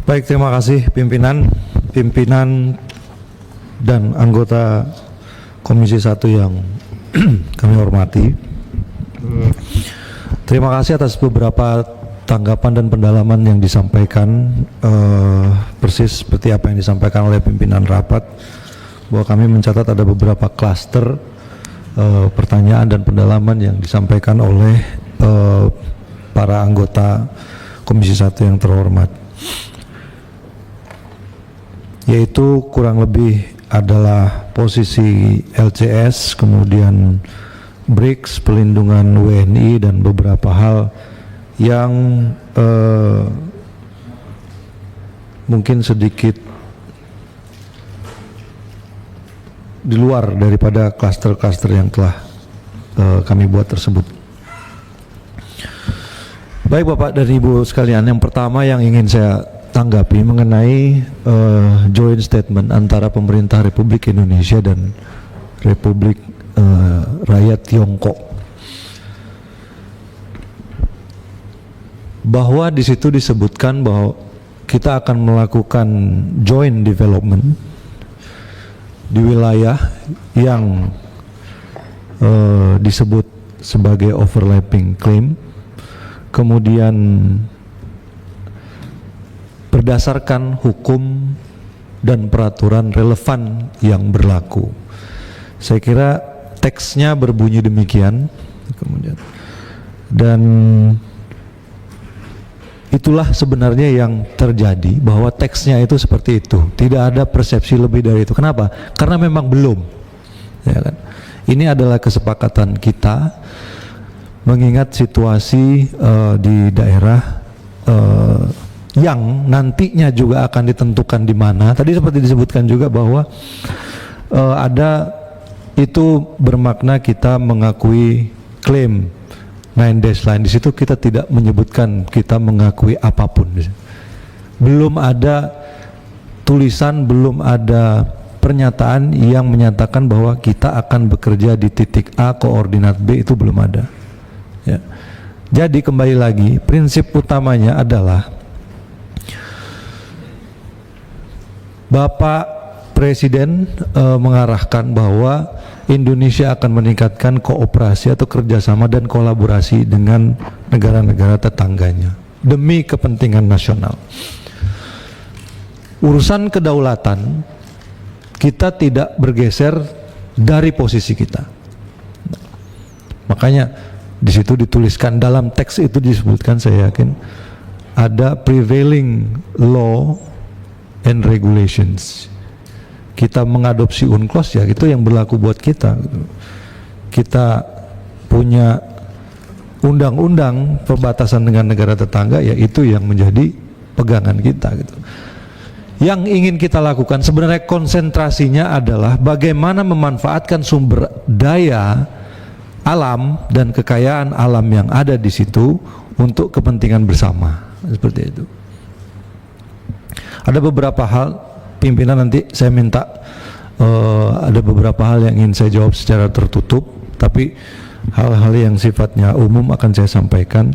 Baik, terima kasih pimpinan dan anggota Komisi 1 yang kami hormati. Terima kasih atas beberapa tanggapan dan pendalaman yang disampaikan, persis seperti apa yang disampaikan oleh pimpinan rapat, bahwa kami mencatat ada beberapa klaster pertanyaan dan pendalaman yang disampaikan oleh para anggota Komisi 1 yang terhormat, yaitu kurang lebih adalah posisi LCS, kemudian BRICS, pelindungan WNI, dan beberapa hal yang mungkin sedikit di luar daripada klaster-klaster yang telah kami buat tersebut. Baik Bapak dan Ibu sekalian, yang pertama yang ingin saya tanggapi mengenai joint statement antara pemerintah Republik Indonesia dan Republik Rakyat Tiongkok, bahwa di situ disebutkan bahwa kita akan melakukan joint development di wilayah yang disebut sebagai overlapping claim, kemudian berdasarkan hukum dan peraturan relevan yang berlaku. Saya kira teksnya berbunyi demikian, kemudian, dan itulah sebenarnya yang terjadi, bahwa teksnya itu seperti itu, tidak ada persepsi lebih dari itu. Kenapa? Karena memang belum, ya kan? Ini adalah kesepakatan kita mengingat situasi di daerah yang nantinya juga akan ditentukan di mana. Tadi seperti disebutkan juga bahwa ada itu bermakna kita mengakui klaim 9 dash line. Di situ kita tidak menyebutkan kita mengakui apapun. Belum ada tulisan, belum ada pernyataan yang menyatakan bahwa kita akan bekerja di titik A, koordinat B, itu belum ada. Ya. Jadi kembali lagi, prinsip utamanya adalah Bapak Presiden mengarahkan bahwa Indonesia akan meningkatkan kooperasi atau kerjasama dan kolaborasi dengan negara-negara tetangganya demi kepentingan nasional. Urusan kedaulatan kita tidak bergeser dari posisi kita. Makanya di situ dituliskan, dalam teks itu disebutkan, saya yakin ada prevailing law and regulations. Kita mengadopsi UNCLOS, ya itu yang berlaku buat kita. Kita punya undang-undang perbatasan dengan negara tetangga, ya itu yang menjadi pegangan kita gitu. Yang ingin kita lakukan sebenarnya konsentrasinya adalah bagaimana memanfaatkan sumber daya alam dan kekayaan alam yang ada di situ untuk kepentingan bersama, seperti itu. Ada beberapa hal, pimpinan, nanti saya minta ada beberapa hal yang ingin saya jawab secara tertutup, tapi hal-hal yang sifatnya umum akan saya sampaikan.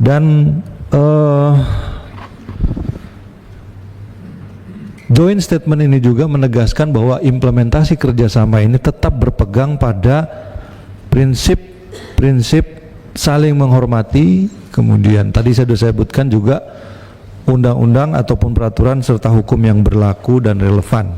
Dan joint statement ini juga menegaskan bahwa implementasi kerjasama ini tetap berpegang pada prinsip saling menghormati, kemudian tadi saya sudah sebutkan juga undang-undang ataupun peraturan serta hukum yang berlaku dan relevan.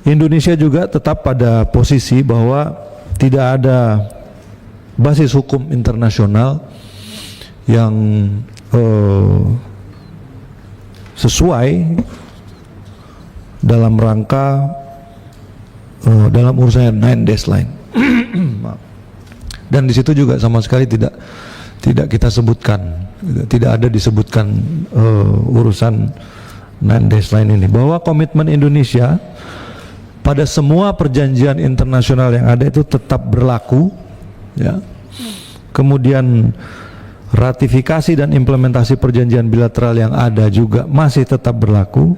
Indonesia juga tetap pada posisi bahwa tidak ada basis hukum internasional yang sesuai dalam rangka dalam urusan 9 dash line. Dan di situ juga sama sekali tidak kita sebutkan, tidak ada disebutkan urusan 9 dash line ini, bahwa komitmen Indonesia pada semua perjanjian internasional yang ada itu tetap berlaku, ya. Kemudian ratifikasi dan implementasi perjanjian bilateral yang ada juga masih tetap berlaku.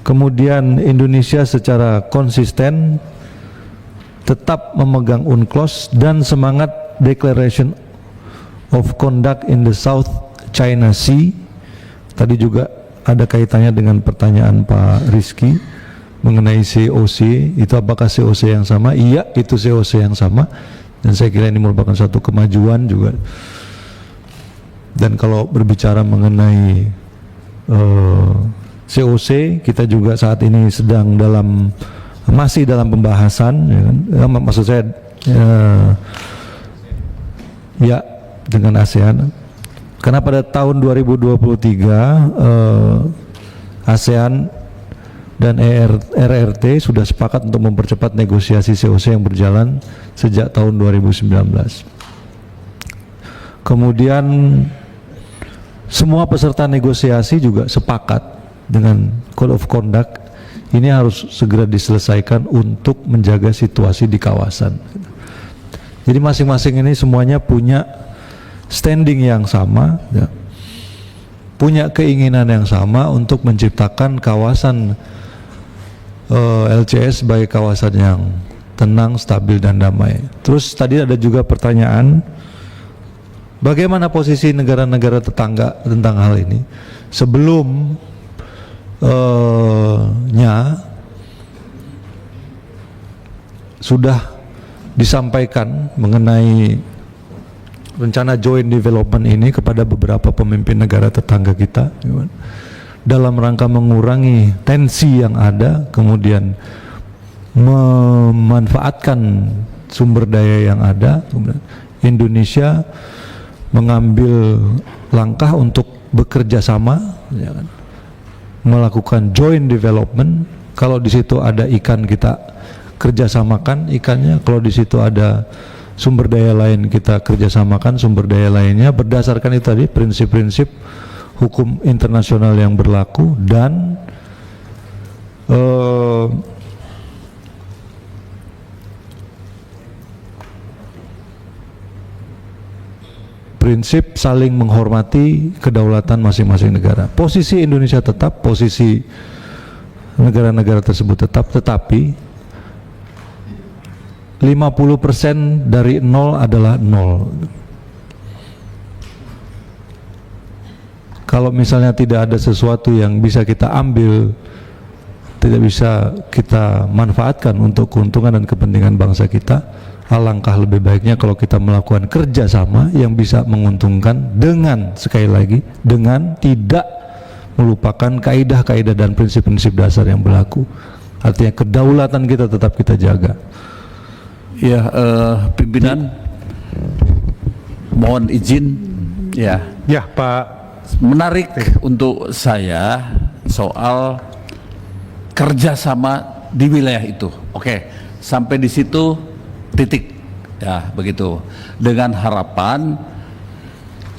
Kemudian Indonesia secara konsisten tetap memegang UNCLOS dan semangat Declaration of Conduct in the South China Sea. Tadi juga ada kaitannya dengan pertanyaan Pak Rizky mengenai COC. Itu apakah COC yang sama? Iya, itu COC yang sama, dan saya kira ini merupakan suatu kemajuan juga. Dan kalau berbicara mengenai COC, kita juga saat ini sedang masih dalam pembahasan, ya kan? Maksud saya ya dengan ASEAN, karena pada tahun 2023 ASEAN dan RRT sudah sepakat untuk mempercepat negosiasi COC yang berjalan sejak tahun 2019. Kemudian semua peserta negosiasi juga sepakat dengan Code of Conduct ini harus segera diselesaikan untuk menjaga situasi di kawasan. Jadi masing-masing ini semuanya punya standing yang sama, ya, punya keinginan yang sama untuk menciptakan kawasan LCS sebagai kawasan yang tenang, stabil, dan damai. Terus tadi ada juga pertanyaan, bagaimana posisi negara-negara tetangga tentang hal ini? Sebelumnya sudah disampaikan mengenai rencana joint development ini kepada beberapa pemimpin negara tetangga kita, dalam rangka mengurangi tensi yang ada, kemudian memanfaatkan sumber daya yang ada. Indonesia mengambil langkah untuk bekerja sama, ya kan? Melakukan joint development. Kalau di situ ada ikan, kita kerjasamakan ikannya. Kalau di situ ada sumber daya lain, kita kerjasamakan sumber daya lainnya, berdasarkan itu tadi prinsip-prinsip hukum internasional yang berlaku dan prinsip saling menghormati kedaulatan masing-masing negara. Posisi Indonesia tetap, posisi negara-negara tersebut tetap, tetapi 50% dari nol adalah nol. Kalau misalnya tidak ada sesuatu yang bisa kita ambil, tidak bisa kita manfaatkan untuk keuntungan dan kepentingan bangsa kita, alangkah lebih baiknya kalau kita melakukan kerjasama yang bisa menguntungkan dengan, sekali lagi, dengan tidak melupakan kaidah-kaidah dan prinsip-prinsip dasar yang berlaku. Artinya kedaulatan kita tetap kita jaga. Ya, pimpinan, mohon izin, ya. Ya, Pak. Menarik untuk saya soal kerjasama di wilayah itu. Oke, sampai di situ titik, ya begitu. Dengan harapan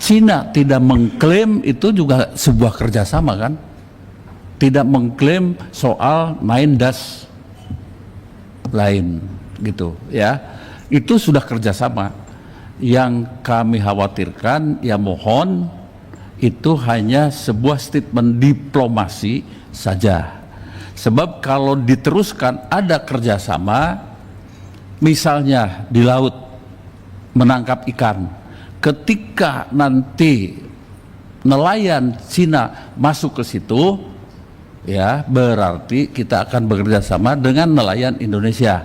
Cina tidak mengklaim itu juga sebuah kerjasama, kan? Tidak mengklaim soal 9 lain, gitu, ya. Itu sudah kerjasama. Yang kami khawatirkan, ya mohon, itu hanya sebuah statement diplomasi saja. Sebab kalau diteruskan ada kerjasama, misalnya di laut menangkap ikan, ketika nanti nelayan Cina masuk ke situ, ya berarti kita akan bekerja sama dengan nelayan Indonesia.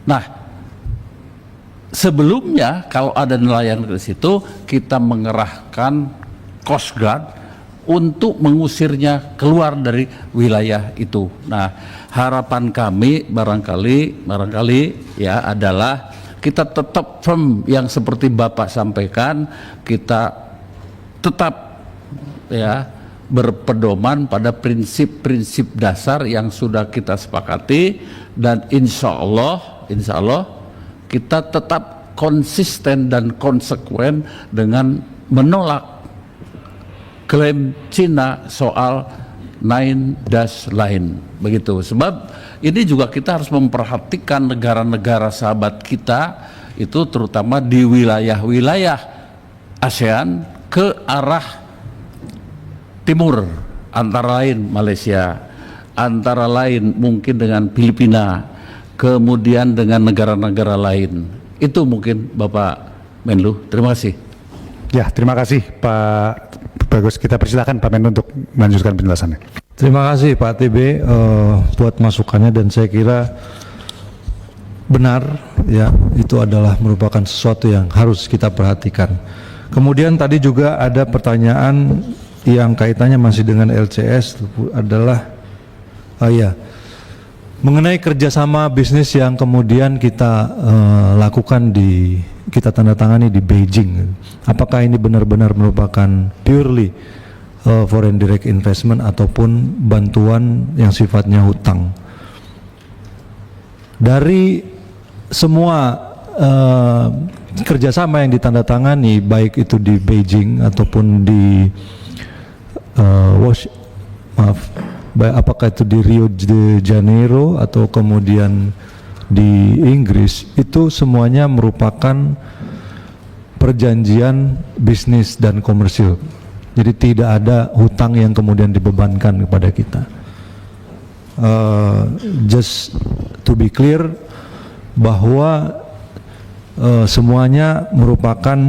Nah, sebelumnya kalau ada nelayan ke situ, kita mengerahkan Coast Guard untuk mengusirnya keluar dari wilayah itu. Nah, harapan kami barangkali ya adalah kita tetap firm yang seperti Bapak sampaikan, kita tetap ya berpedoman pada prinsip-prinsip dasar yang sudah kita sepakati, dan insya Allah kita tetap konsisten dan konsekuen dengan menolak klaim Cina soal 9 lain, begitu. Sebab ini juga kita harus memperhatikan negara-negara sahabat kita itu, terutama di wilayah-wilayah ASEAN ke arah timur, antara lain Malaysia, antara lain mungkin dengan Filipina, kemudian dengan negara-negara lain. Itu mungkin Bapak Menlu. Terima kasih. Ya, terima kasih Pak Bagus. Kita persilakan Pak Menlu untuk melanjutkan penjelasannya. Terima kasih Pak TB buat masukannya, dan saya kira benar ya, itu adalah merupakan sesuatu yang harus kita perhatikan. Kemudian tadi juga ada pertanyaan yang kaitannya masih dengan LCS, adalah mengenai kerjasama bisnis yang kemudian kita lakukan kita tanda tangani di Beijing. Apakah ini benar-benar merupakan purely foreign direct investment ataupun bantuan yang sifatnya hutang? Dari semua kerjasama yang ditandatangani, baik itu di Beijing ataupun di apakah itu di Rio de Janeiro atau kemudian di Inggris, itu semuanya merupakan perjanjian bisnis dan komersil. Jadi tidak ada hutang yang kemudian dibebankan kepada kita. Just to be clear, bahwa semuanya merupakan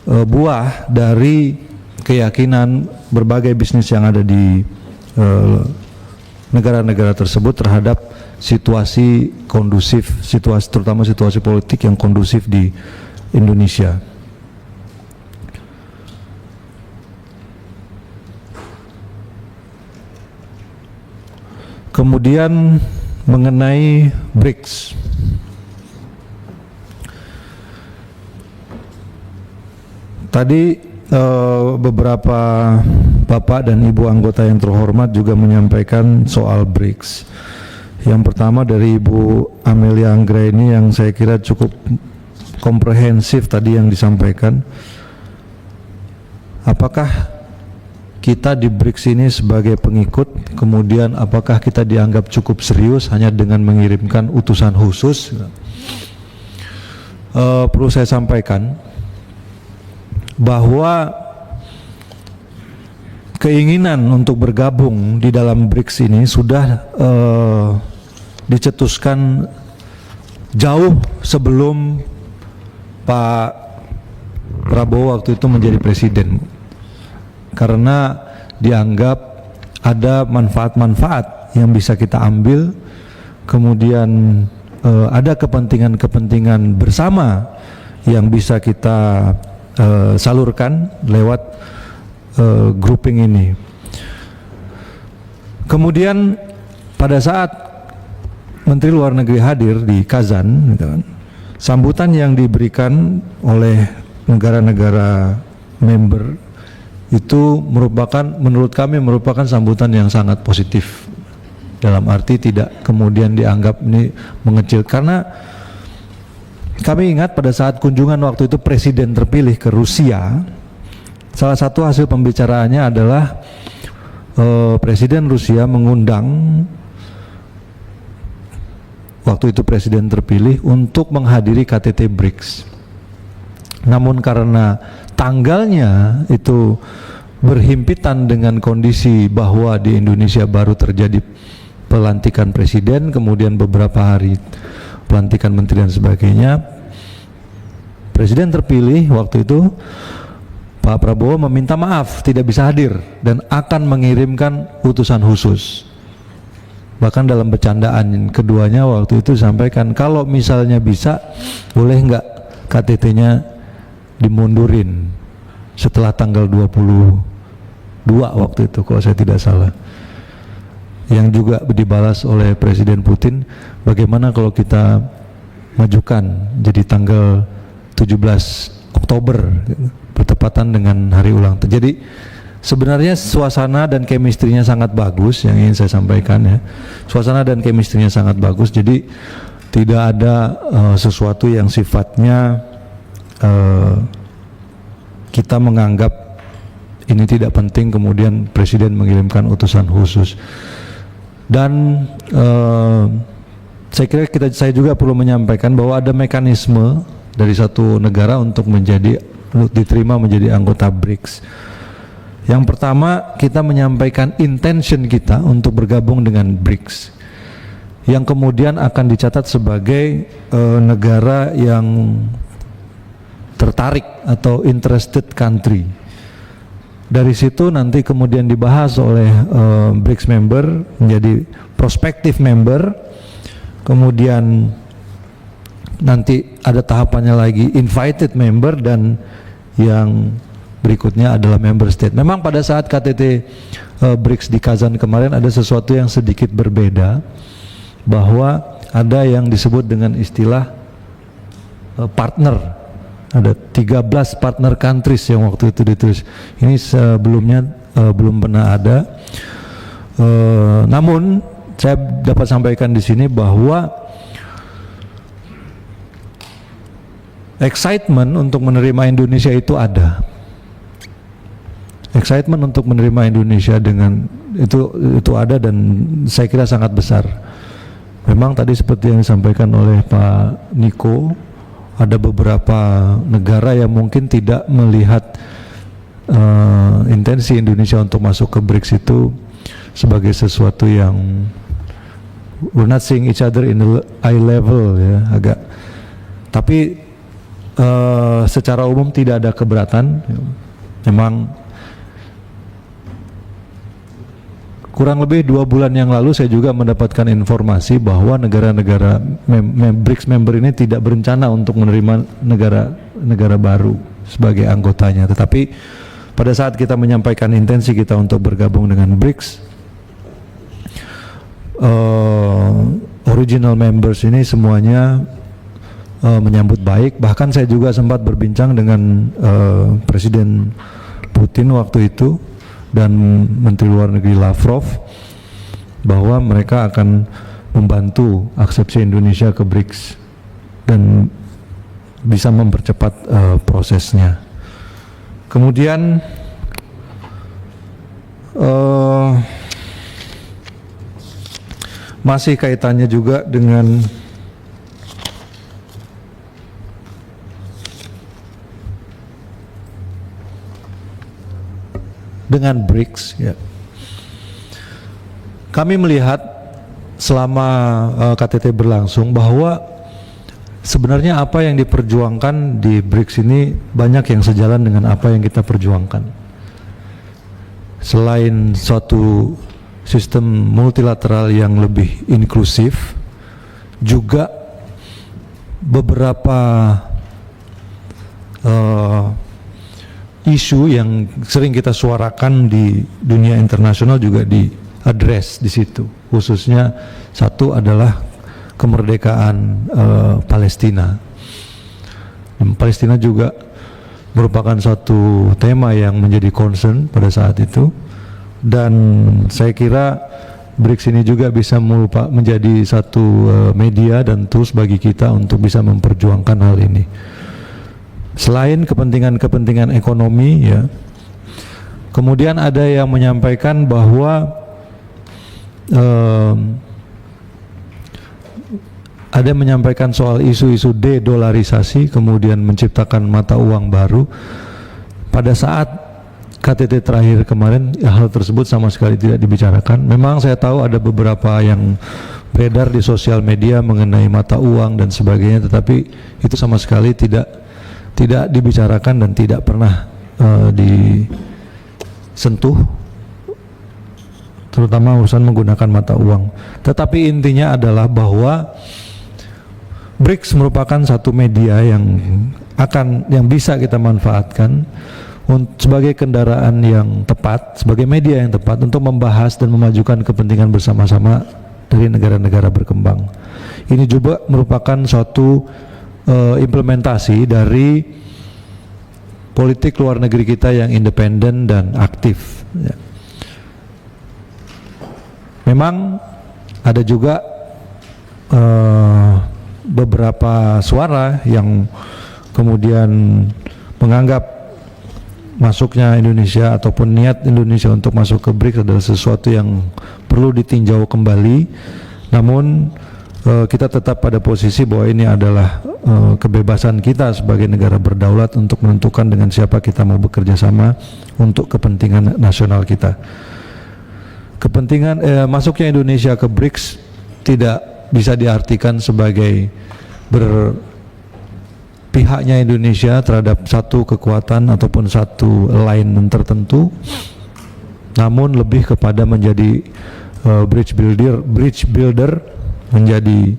buah dari keyakinan berbagai bisnis yang ada di negara-negara tersebut terhadap situasi kondusif, terutama situasi politik yang kondusif di Indonesia. Kemudian mengenai BRICS, tadi beberapa Bapak dan Ibu anggota yang terhormat juga menyampaikan soal BRICS. Yang pertama dari Ibu Amelia Anggraini yang saya kira cukup komprehensif tadi yang disampaikan. Apakah kita di BRICS ini sebagai pengikut, kemudian apakah kita dianggap cukup serius hanya dengan mengirimkan utusan khusus? Perlu saya sampaikan bahwa keinginan untuk bergabung di dalam BRICS ini sudah dicetuskan jauh sebelum Pak Prabowo waktu itu menjadi presiden, karena dianggap ada manfaat-manfaat yang bisa kita ambil, kemudian ada kepentingan-kepentingan bersama yang bisa kita salurkan lewat grouping ini. Kemudian pada saat Menteri Luar Negeri hadir di Kazan, gitu kan, sambutan yang diberikan oleh negara-negara member itu merupakan, menurut kami merupakan sambutan yang sangat positif, dalam arti tidak kemudian dianggap ini mengecil. Karena kami ingat pada saat kunjungan waktu itu presiden terpilih ke Rusia, salah satu hasil pembicaraannya adalah presiden Rusia mengundang waktu itu presiden terpilih untuk menghadiri KTT BRICS. Namun karena tanggalnya itu berhimpitan dengan kondisi bahwa di Indonesia baru terjadi pelantikan presiden, kemudian beberapa hari pelantikan menteri dan sebagainya, presiden terpilih waktu itu Pak Prabowo meminta maaf tidak bisa hadir dan akan mengirimkan utusan khusus. Bahkan dalam bercandaan keduanya waktu itu sampaikan, kalau misalnya bisa, boleh nggak KTT-nya dimundurin setelah tanggal 22 waktu itu kalau saya tidak salah. Yang juga dibalas oleh Presiden Putin, bagaimana kalau kita majukan jadi tanggal 17 Oktober bertepatan dengan hari ulang tahun. Jadi sebenarnya suasana dan chemistry-nya sangat bagus, yang ingin saya sampaikan ya. Suasana dan chemistry-nya sangat bagus, jadi tidak ada sesuatu yang sifatnya kita menganggap ini tidak penting kemudian presiden mengirimkan utusan khusus. Dan saya kira saya juga perlu menyampaikan bahwa ada mekanisme dari satu negara untuk diterima menjadi anggota BRICS. Yang pertama, kita menyampaikan intention kita untuk bergabung dengan BRICS, yang kemudian akan dicatat sebagai negara yang tertarik atau interested country. Dari situ nanti kemudian dibahas oleh BRICS member menjadi prospective member, kemudian nanti ada tahapannya lagi invited member, dan yang berikutnya adalah member state. Memang pada saat KTT BRICS di Kazan kemarin ada sesuatu yang sedikit berbeda, bahwa ada yang disebut dengan istilah partner. Ada 13 partner countries yang waktu itu ditulis. Ini sebelumnya belum pernah ada. Namun saya dapat sampaikan di sini bahwa excitement untuk menerima Indonesia itu ada. Excitement untuk menerima Indonesia dengan itu ada, dan saya kira sangat besar. Memang tadi seperti yang disampaikan oleh Pak Niko, ada beberapa negara yang mungkin tidak melihat intensi Indonesia untuk masuk ke BRICS itu sebagai sesuatu yang we're not seeing each other in the eye level, ya, agak. Tapi secara umum tidak ada keberatan. Memang kurang lebih 2 bulan yang lalu saya juga mendapatkan informasi bahwa negara-negara BRICS member ini tidak berencana untuk menerima negara baru sebagai anggotanya. Tetapi pada saat kita menyampaikan intensi kita untuk bergabung dengan BRICS, original members ini semuanya menyambut baik. Bahkan saya juga sempat berbincang dengan Presiden Putin waktu itu dan Menteri Luar Negeri Lavrov, bahwa mereka akan membantu aksepsi Indonesia ke BRICS dan bisa mempercepat prosesnya. Kemudian masih kaitannya juga dengan BRICS, ya. Kami melihat selama KTT berlangsung bahwa sebenarnya apa yang diperjuangkan di BRICS ini banyak yang sejalan dengan apa yang kita perjuangkan. Selain suatu sistem multilateral yang lebih inklusif, juga beberapa isu yang sering kita suarakan di dunia internasional juga diadres di situ. Khususnya satu adalah kemerdekaan Palestina. Palestina juga merupakan suatu tema yang menjadi concern pada saat itu, dan saya kira BRICS ini juga bisa menjadi satu media dan tools bagi kita untuk bisa memperjuangkan hal ini. Selain kepentingan-kepentingan ekonomi, ya, kemudian ada yang menyampaikan bahwa ada yang menyampaikan soal isu-isu de-dolarisasi, kemudian menciptakan mata uang baru. Pada saat KTT terakhir kemarin, hal tersebut sama sekali tidak dibicarakan. Memang saya tahu ada beberapa yang beredar di sosial media mengenai mata uang dan sebagainya, tetapi itu sama sekali tidak dibicarakan dan tidak pernah disentuh, terutama urusan menggunakan mata uang. Tetapi intinya adalah bahwa BRICS merupakan satu media yang bisa kita manfaatkan sebagai kendaraan yang tepat, sebagai media yang tepat untuk membahas dan memajukan kepentingan bersama-sama dari negara-negara berkembang. Ini juga merupakan suatu implementasi dari politik luar negeri kita yang independen dan aktif, ya. Memang ada juga beberapa suara yang kemudian menganggap masuknya Indonesia ataupun niat Indonesia untuk masuk ke BRICS adalah sesuatu yang perlu ditinjau kembali. Namun kita tetap pada posisi bahwa ini adalah kebebasan kita sebagai negara berdaulat untuk menentukan dengan siapa kita mau bekerja sama untuk kepentingan nasional kita. Kepentingan masuknya Indonesia ke BRICS tidak bisa diartikan sebagai berpihak pihaknya Indonesia terhadap satu kekuatan ataupun satu alignment tertentu, namun lebih kepada menjadi bridge builder, menjadi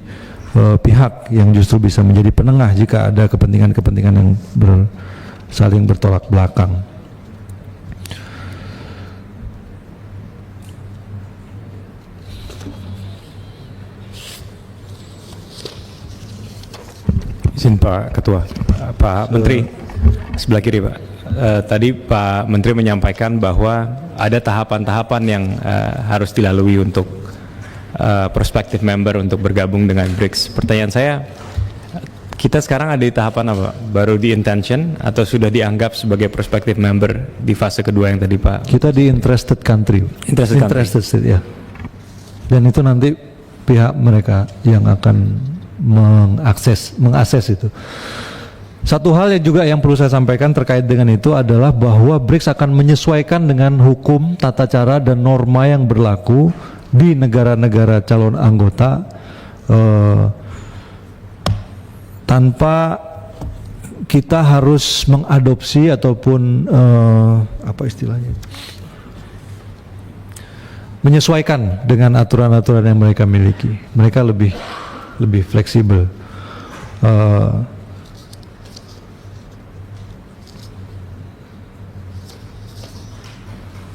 pihak yang justru bisa menjadi penengah jika ada kepentingan-kepentingan yang saling bertolak belakang. Izin Pak Ketua, Pak Menteri, sebelah kiri Pak. Tadi Pak Menteri menyampaikan bahwa ada tahapan-tahapan yang harus dilalui untuk prospective member untuk bergabung dengan BRICS. Pertanyaan saya, kita sekarang ada di tahapan apa? Baru di intention atau sudah dianggap sebagai prospective member di fase kedua yang tadi Pak? Kita di interested country. Interested state, ya. Dan itu nanti pihak mereka yang akan mengakses itu. Satu hal yang juga yang perlu saya sampaikan terkait dengan itu adalah bahwa BRICS akan menyesuaikan dengan hukum, tata cara dan norma yang berlaku di negara-negara calon anggota tanpa kita harus mengadopsi ataupun apa istilahnya, menyesuaikan dengan aturan-aturan yang mereka miliki. Mereka lebih fleksibel.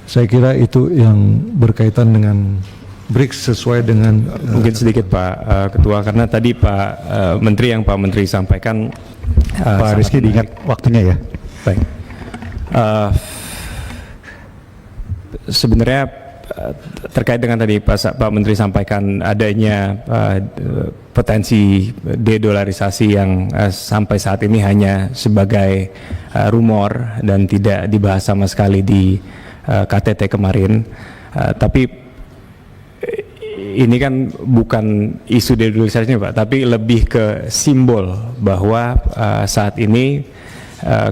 Saya kira itu yang berkaitan dengan BRICS sesuai dengan mungkin sedikit Pak Ketua, karena tadi Pak Menteri yang Pak Menteri sampaikan Pak Rizky diingat waktunya ya. Baik. Sebenarnya terkait dengan tadi Pak Menteri sampaikan adanya potensi dedolarisasi yang sampai saat ini hanya sebagai rumor dan tidak dibahas sama sekali di KTT kemarin, tapi ini kan bukan isu dedolarisasinya Pak, tapi lebih ke simbol bahwa saat ini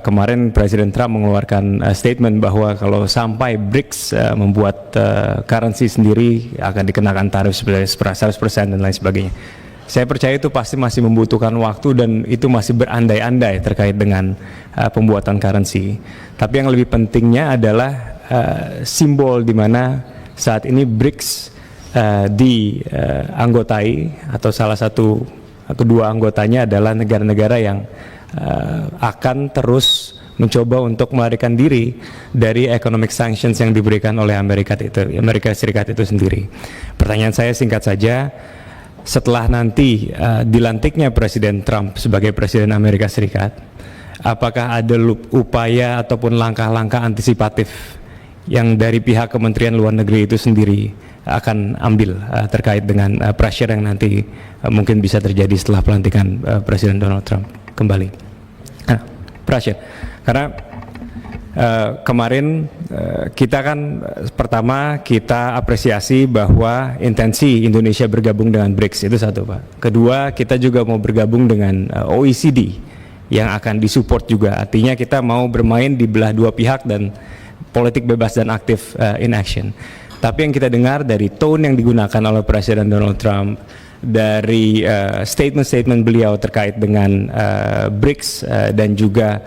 kemarin Presiden Trump mengeluarkan statement bahwa kalau sampai BRICS membuat currency sendiri akan dikenakan tarif 100% dan lain sebagainya. Saya percaya itu pasti masih membutuhkan waktu dan itu masih berandai-andai terkait dengan pembuatan currency. Tapi yang lebih pentingnya adalah simbol di mana saat ini BRICS dianggotai atau salah satu kedua anggotanya adalah negara-negara yang akan terus mencoba untuk melarikan diri dari economic sanctions yang diberikan oleh Amerika Serikat itu sendiri. Pertanyaan saya singkat saja, setelah nanti dilantiknya Presiden Trump sebagai Presiden Amerika Serikat, apakah ada upaya ataupun langkah-langkah antisipatif yang dari pihak Kementerian Luar Negeri itu sendiri akan ambil terkait dengan pressure yang nanti mungkin bisa terjadi setelah pelantikan Presiden Donald Trump kembali? Pressure, karena kemarin kita kan pertama kita apresiasi bahwa intensi Indonesia bergabung dengan BRICS, itu satu Pak. Kedua, kita juga mau bergabung dengan OECD yang akan disupport juga, artinya kita mau bermain di belah dua pihak dan politik bebas dan aktif in action. Tapi yang kita dengar dari tone yang digunakan oleh Presiden Donald Trump, dari statement-statement beliau terkait dengan BRICS dan juga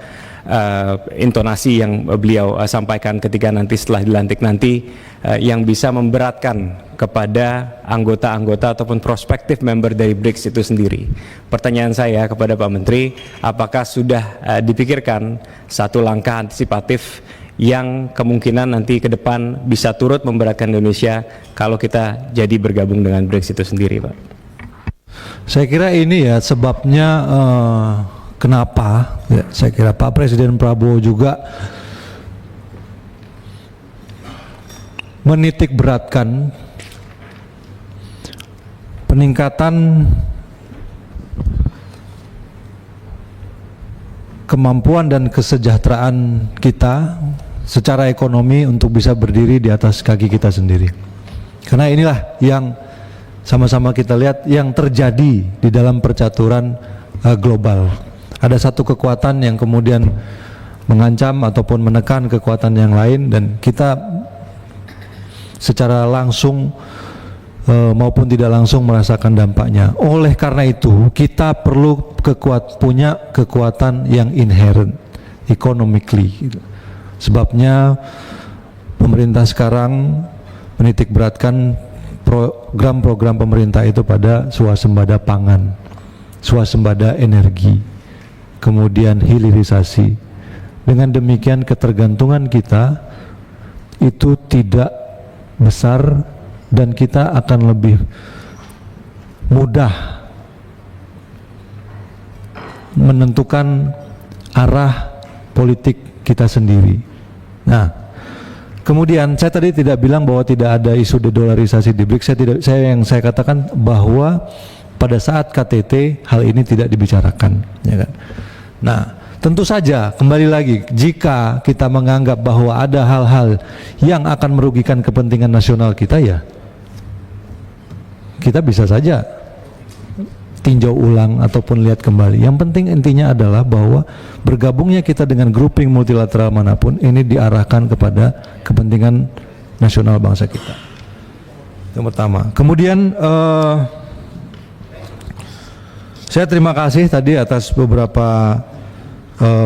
intonasi yang beliau sampaikan ketika nanti setelah dilantik nanti yang bisa memberatkan kepada anggota-anggota ataupun prospektif member dari BRICS itu sendiri. Pertanyaan saya kepada Pak Menteri, apakah sudah dipikirkan satu langkah antisipatif yang kemungkinan nanti ke depan bisa turut memberatkan Indonesia kalau kita jadi bergabung dengan BRICS itu sendiri Pak? Saya kira ini ya sebabnya kenapa ya, saya kira Pak Presiden Prabowo juga menitik beratkan peningkatan kemampuan dan kesejahteraan kita secara ekonomi untuk bisa berdiri di atas kaki kita sendiri. Karena inilah yang sama-sama kita lihat yang terjadi di dalam percaturan global. Ada satu kekuatan yang kemudian mengancam ataupun menekan kekuatan yang lain dan kita secara langsung maupun tidak langsung merasakan dampaknya. Oleh karena itu, kita perlu punya kekuatan yang inherent economically. Gitu. Sebabnya pemerintah sekarang menitik beratkan program-program pemerintah itu pada swasembada pangan, swasembada energi, kemudian hilirisasi. Dengan demikian ketergantungan kita itu tidak besar dan kita akan lebih mudah menentukan arah politik kita sendiri. Nah, kemudian saya tadi tidak bilang bahwa tidak ada isu dedolarisasi di BRICS. Saya katakan bahwa pada saat KTT hal ini tidak dibicarakan, ya kan. Nah, tentu saja kembali lagi, jika kita menganggap bahwa ada hal-hal yang akan merugikan kepentingan nasional kita, ya kita bisa saja tinjau ulang ataupun lihat kembali. Yang penting intinya adalah bahwa bergabungnya kita dengan grouping multilateral manapun ini diarahkan kepada kepentingan nasional bangsa kita. Yang pertama. Kemudian saya terima kasih tadi atas beberapa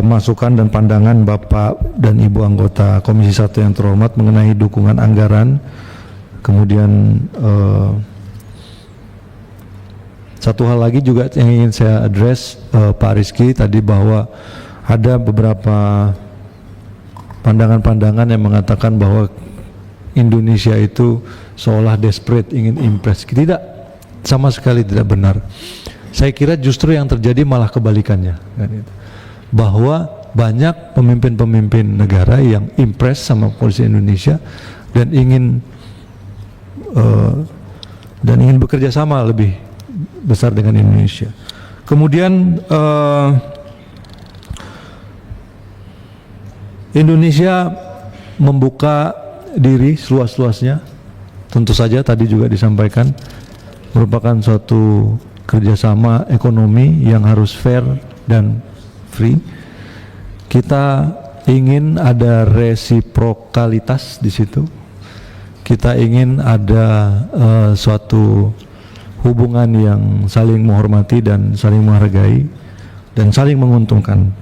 masukan dan pandangan Bapak dan Ibu anggota Komisi 1 yang terhormat mengenai dukungan anggaran. Kemudian satu hal lagi juga yang ingin saya address Pak Rizky tadi, bahwa ada beberapa pandangan-pandangan yang mengatakan bahwa Indonesia itu seolah desperate ingin impress. Tidak, sama sekali tidak benar. Saya kira justru yang terjadi malah kebalikannya, bahwa banyak pemimpin-pemimpin negara yang impress sama polisi Indonesia dan ingin bekerja sama lebih besar dengan Indonesia. Kemudian Indonesia membuka diri seluas-luasnya, tentu saja tadi juga disampaikan merupakan suatu kerjasama ekonomi yang harus fair dan free. Kita ingin ada resiprokalitas di situ. Kita ingin ada suatu hubungan yang saling menghormati dan saling menghargai dan saling menguntungkan.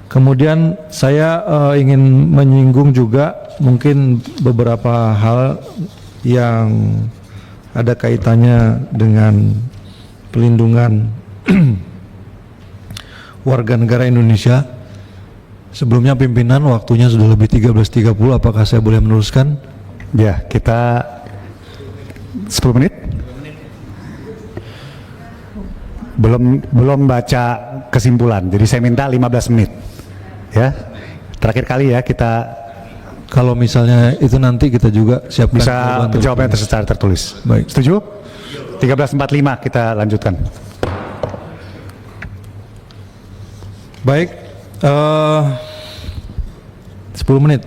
Kemudian saya ingin menyinggung juga mungkin beberapa hal yang ada kaitannya dengan pelindungan warga negara Indonesia. Sebelumnya pimpinan, waktunya sudah lebih 13.30, apakah saya boleh meneruskan? Ya, kita 10 menit. Belum baca kesimpulan, jadi saya minta 15 menit. Ya, terakhir kali ya kita. Kalau misalnya itu nanti kita juga siapkan bisa jawabannya secara tertulis. Baik. Setuju? 13.45 kita lanjutkan. Baik, 10 menit.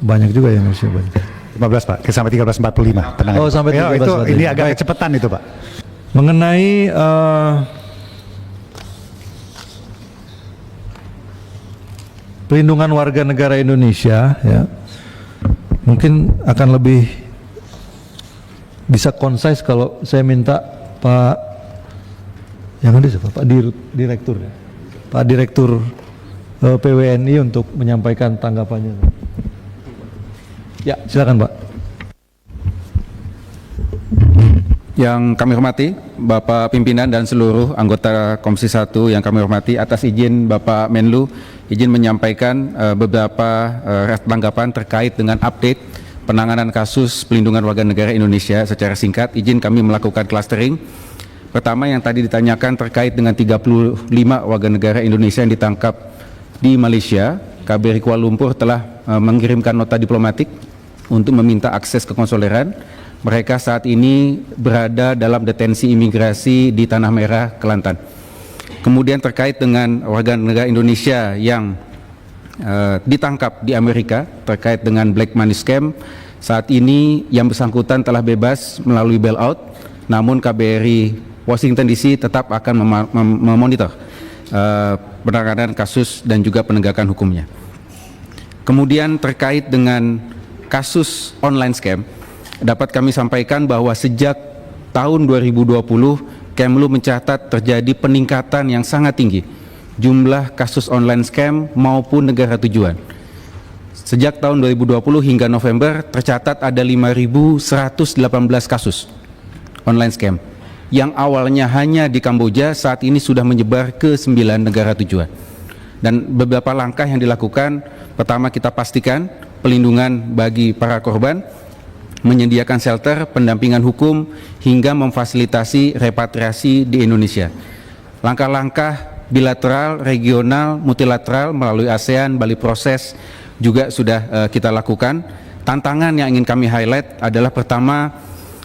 Banyak juga yang harus banyak. 15 Pak, sampai 13.45. Tenang. Oh, sampai 13.45. Ini agak kecepatan itu Pak. Mengenai pelindungan warga negara Indonesia, ya, mungkin akan lebih bisa concise kalau saya minta Pak, yang ada siapa? Pak Direktur, Pak Direktur PWNI untuk menyampaikan tanggapannya. Ya, silakan Pak. Yang kami hormati Bapak Pimpinan dan seluruh anggota Komisi 1 yang kami hormati, atas izin Bapak Menlu, izin menyampaikan beberapa tanggapan terkait dengan update penanganan kasus pelindungan warga negara Indonesia secara singkat. Izin kami melakukan clustering. Pertama, yang tadi ditanyakan terkait dengan 35 warga negara Indonesia yang ditangkap di Malaysia. KBRI Kuala Lumpur telah mengirimkan nota diplomatik untuk meminta akses ke konsuleran. Mereka saat ini berada dalam detensi imigrasi di Tanah Merah, Kelantan. Kemudian terkait dengan warga negara Indonesia yang ditangkap di Amerika terkait dengan black money scam, saat ini yang bersangkutan telah bebas melalui bailout, namun KBRI Washington DC tetap akan memonitor penanganan kasus dan juga penegakan hukumnya. Kemudian terkait dengan kasus online scam, dapat kami sampaikan bahwa sejak tahun 2020 Kemlu mencatat terjadi peningkatan yang sangat tinggi jumlah kasus online scam maupun negara tujuan. Sejak tahun 2020 hingga November tercatat ada 5.118 kasus online scam yang awalnya hanya di Kamboja, saat ini sudah menyebar ke 9 negara tujuan. Dan beberapa langkah yang dilakukan, pertama kita pastikan pelindungan bagi para korban, menyediakan shelter, pendampingan hukum, hingga memfasilitasi repatriasi di Indonesia. Langkah-langkah bilateral, regional, multilateral melalui ASEAN, Bali Proses juga sudah kita lakukan. Tantangan yang ingin kami highlight adalah pertama,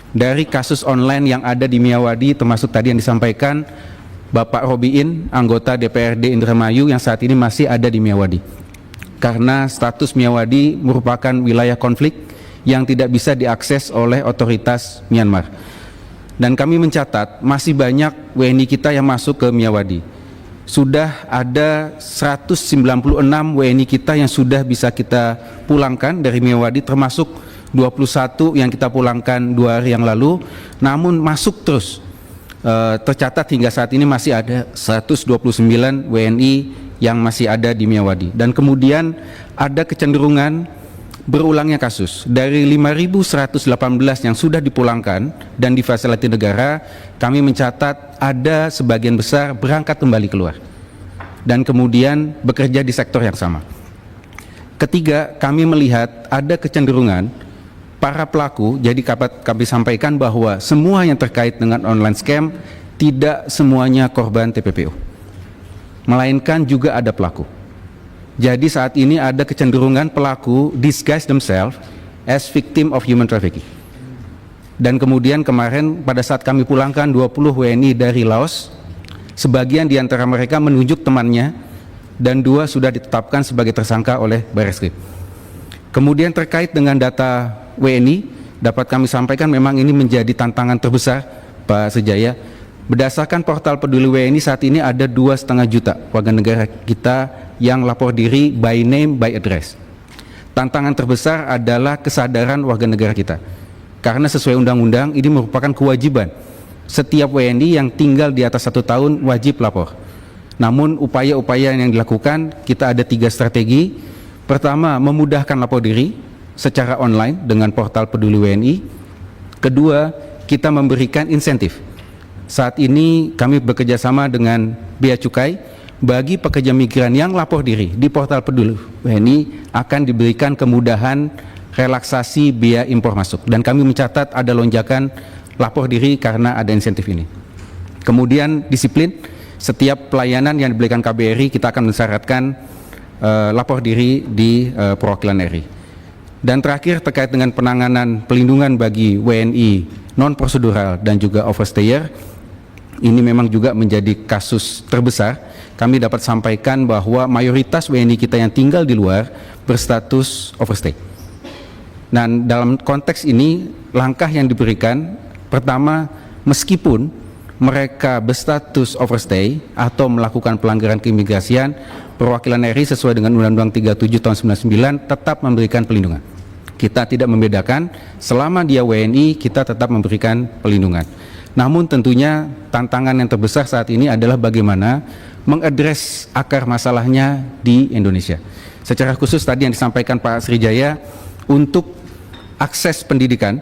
dari kasus online yang ada di Miyawadi, termasuk tadi yang disampaikan Bapak Robiin, anggota DPRD Indramayu yang saat ini masih ada di Miyawadi. Karena status Miyawadi merupakan wilayah konflik yang tidak bisa diakses oleh otoritas Myanmar. Dan kami mencatat masih banyak WNI kita yang masuk ke Miyawadi. Sudah ada 196 WNI kita yang sudah bisa kita pulangkan dari Miyawadi, termasuk 21 yang kita pulangkan 2 hari yang lalu, namun masuk terus. Tercatat hingga saat ini masih ada 129 WNI yang masih ada di Miyawadi. Dan kemudian ada kecenderungan berulangnya kasus. Dari 5.118 yang sudah dipulangkan dan difasilitasi negara, kami mencatat ada sebagian besar berangkat kembali keluar dan kemudian bekerja di sektor yang sama. Ketiga, kami melihat ada kecenderungan para pelaku, jadi kami sampaikan bahwa semua yang terkait dengan online scam tidak semuanya korban TPPO, melainkan juga ada pelaku. Jadi saat ini ada kecenderungan pelaku disguise themselves as victim of human trafficking. Dan kemudian kemarin pada saat kami pulangkan 20 WNI dari Laos, sebagian di antara mereka menunjuk temannya dan 2 sudah ditetapkan sebagai tersangka oleh Barreskrim. Kemudian terkait dengan data WNI, dapat kami sampaikan memang ini menjadi tantangan terbesar Pak Sejaya. Berdasarkan portal Peduli WNI saat ini ada 2,5 juta warga negara kita yang lapor diri by name by address. Tantangan terbesar adalah kesadaran warga negara kita, karena sesuai undang-undang ini merupakan kewajiban setiap WNI yang tinggal di atas 1 tahun wajib lapor. Namun upaya-upaya yang dilakukan, kita ada 3 strategi. Pertama, memudahkan lapor diri secara online dengan portal Peduli WNI. Kedua, kita memberikan insentif. Saat ini kami bekerja sama dengan Bea Cukai. Bagi pekerja migran yang lapor diri di portal Peduli WNI akan diberikan kemudahan relaksasi biaya impor masuk. Dan kami mencatat ada lonjakan lapor diri karena ada insentif ini. Kemudian disiplin, setiap pelayanan yang diberikan KBRI kita akan mensyaratkan lapor diri di perwakilan RI. Dan terakhir terkait dengan penanganan pelindungan bagi WNI non-prosedural dan juga overstayer, ini memang juga menjadi kasus terbesar. Kami dapat sampaikan bahwa mayoritas WNI kita yang tinggal di luar berstatus overstay. Dan dalam konteks ini, langkah yang diberikan, pertama, meskipun mereka berstatus overstay atau melakukan pelanggaran keimigrasian, perwakilan RI sesuai dengan Undang-Undang 37 tahun 99 tetap memberikan pelindungan. Kita tidak membedakan, selama dia WNI kita tetap memberikan pelindungan. Namun tentunya tantangan yang terbesar saat ini adalah bagaimana mengadres akar masalahnya di Indonesia. Secara khusus tadi yang disampaikan Pak Srijaya, untuk akses pendidikan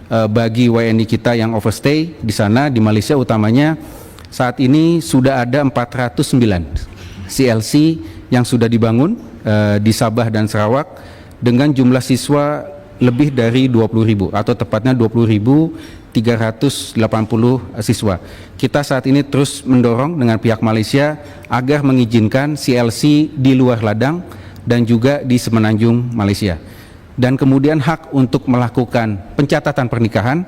bagi WNI kita yang overstay di sana, di Malaysia utamanya, saat ini sudah ada 409 CLC yang sudah dibangun di Sabah dan Sarawak dengan jumlah siswa lebih dari 20.000 atau tepatnya 20.380 siswa. Kita saat ini terus mendorong dengan pihak Malaysia agar mengizinkan CLC di luar ladang dan juga di Semenanjung Malaysia. Dan kemudian hak untuk melakukan pencatatan pernikahan,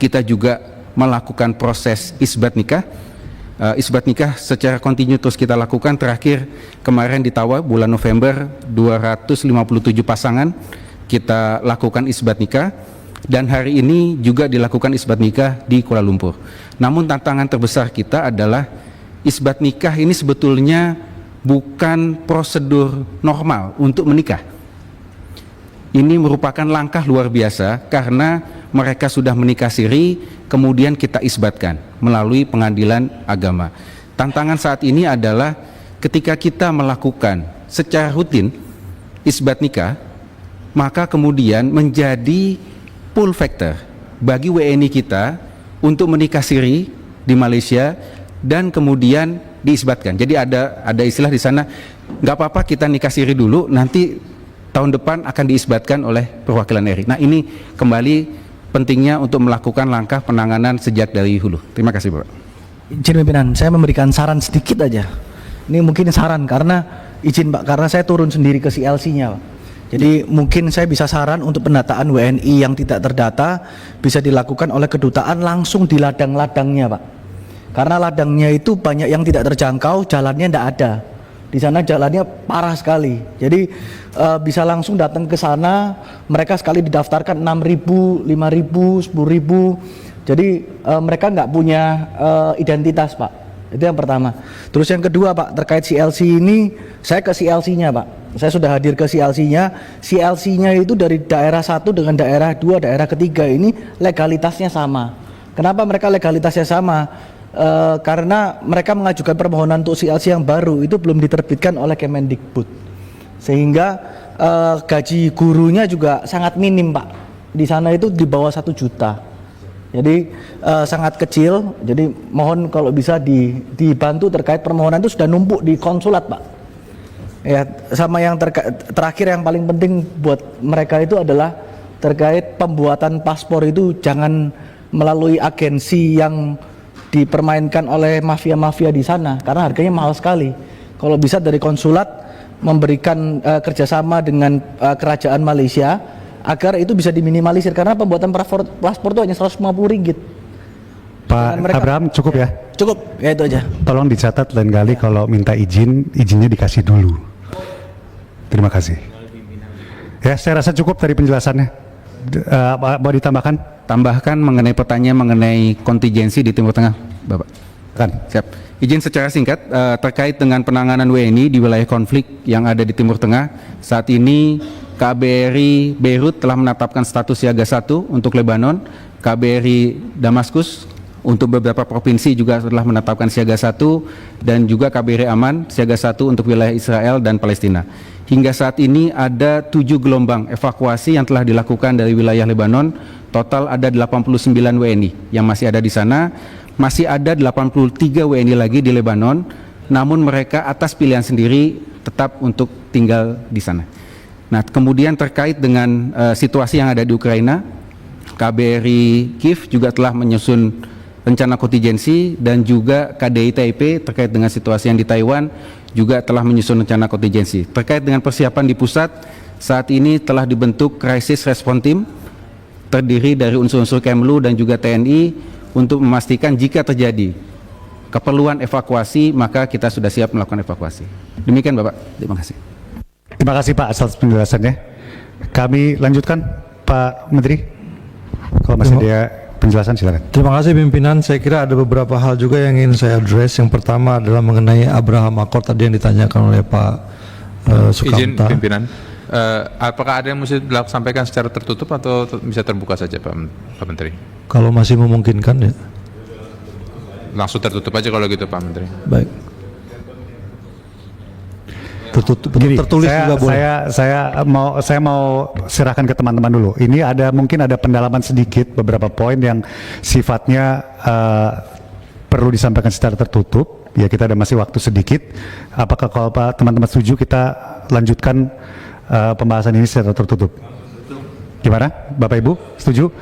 kita juga melakukan proses isbat nikah. Isbat nikah secara kontinu terus kita lakukan. Terakhir kemarin di Tawa bulan November 257 pasangan kita lakukan isbat nikah, dan hari ini juga dilakukan isbat nikah di Kuala Lumpur. Namun tantangan terbesar kita adalah isbat nikah ini sebetulnya bukan prosedur normal untuk menikah. ini merupakan langkah luar biasa karena mereka sudah menikah siri, kemudian kita isbatkan melalui pengadilan agama. Tantangan saat ini adalah ketika kita melakukan secara rutin isbat nikah, maka kemudian menjadi pull factor bagi WNI kita untuk menikah siri di Malaysia dan kemudian diisbatkan. Jadi ada istilah di sana, nggak apa-apa kita nikah siri dulu, nanti tahun depan akan diisbatkan oleh perwakilan RI. Nah, ini kembali pentingnya untuk melakukan langkah penanganan sejak dari hulu. Terima kasih, Bapak. Izin pimpinan, saya memberikan saran sedikit aja. Ini mungkin saran karena izin Pak, karena saya turun sendiri ke CLC-nya Pak. Jadi mungkin saya bisa saran untuk pendataan WNI yang tidak terdata bisa dilakukan oleh kedutaan langsung di ladang-ladangnya Pak. Karena ladangnya itu banyak yang tidak terjangkau, jalannya tidak ada. Di sana jalannya parah sekali. Jadi bisa langsung datang ke sana, mereka sekali didaftarkan 6.000, 5.000, 10.000. Jadi mereka nggak punya identitas Pak. Itu yang pertama. Terus yang kedua Pak, terkait CLC ini, saya ke CLC-nya Pak. Saya sudah hadir ke CLC-nya. CLC-nya itu dari daerah 1 dengan daerah 2, daerah ketiga ini legalitasnya sama. Kenapa mereka legalitasnya sama? Karena mereka mengajukan permohonan untuk CLC yang baru itu belum diterbitkan oleh Kemendikbud, sehingga gaji gurunya juga sangat minim Pak. Di sana itu di bawah 1 juta. Jadi sangat kecil. Jadi mohon kalau bisa dibantu terkait permohonan itu sudah numpuk di konsulat Pak. Ya, sama yang terakhir yang paling penting buat mereka itu adalah terkait pembuatan paspor itu jangan melalui agensi yang dipermainkan oleh mafia-mafia di sana karena harganya mahal sekali. Kalau bisa dari konsulat memberikan kerjasama dengan kerajaan Malaysia agar itu bisa diminimalisir karena pembuatan paspor itu hanya Rp150. Pak Abraham cukup ya? Cukup, ya itu aja. Tolong dicatat lain kali kalau minta izinnya dikasih dulu. Terima kasih. Ya, saya rasa cukup dari penjelasannya. Mau ditambahkan? Tambahkan mengenai pertanyaan mengenai kontingensi di Timur Tengah, Bapak. Kan? Siap. Izin secara singkat terkait dengan penanganan WNI di wilayah konflik yang ada di Timur Tengah. Saat ini KBRI Beirut telah menetapkan status siaga 1 untuk Lebanon, KBRI Damaskus untuk beberapa provinsi juga telah menetapkan siaga 1, dan juga KBRI Aman siaga 1 untuk wilayah Israel dan Palestina. Hingga saat ini ada 7 gelombang evakuasi yang telah dilakukan dari wilayah Lebanon. Total ada 89 WNI yang masih ada di sana. Masih ada 83 WNI lagi di Lebanon, namun mereka atas pilihan sendiri tetap untuk tinggal di sana. Nah, kemudian terkait dengan situasi yang ada di Ukraina, KBRI Kiev juga telah menyusun rencana kontingensi, dan juga KDI Taipei terkait dengan situasi yang di Taiwan juga telah menyusun rencana kontingensi. Terkait dengan persiapan di pusat, saat ini telah dibentuk Crisis Response Team terdiri dari unsur-unsur Kemlu dan juga TNI untuk memastikan jika terjadi keperluan evakuasi maka kita sudah siap melakukan evakuasi. Demikian Bapak, terima kasih. Terima kasih Pak atas penjelasannya. Kami lanjutkan Pak Menteri. Kalau masih dia penjelasan silakan. Terima kasih pimpinan. Saya kira ada beberapa hal juga yang ingin saya address. Yang pertama adalah mengenai Abraham Accord tadi yang ditanyakan oleh Pak Sukamta. Izin pimpinan, apakah ada yang mesti disampaikan secara tertutup atau bisa terbuka saja Pak Menteri? Kalau masih memungkinkan ya. Langsung tertutup aja kalau gitu Pak Menteri. Baik. Tertulis saya, juga boleh. Saya mau serahkan ke teman-teman dulu. Ini mungkin ada pendalaman sedikit beberapa poin yang sifatnya perlu disampaikan secara tertutup. Ya, kita ada masih waktu sedikit. Apakah kalau Pak teman-teman setuju kita lanjutkan pembahasan ini secara tertutup? Gimana, Bapak Ibu? Setuju?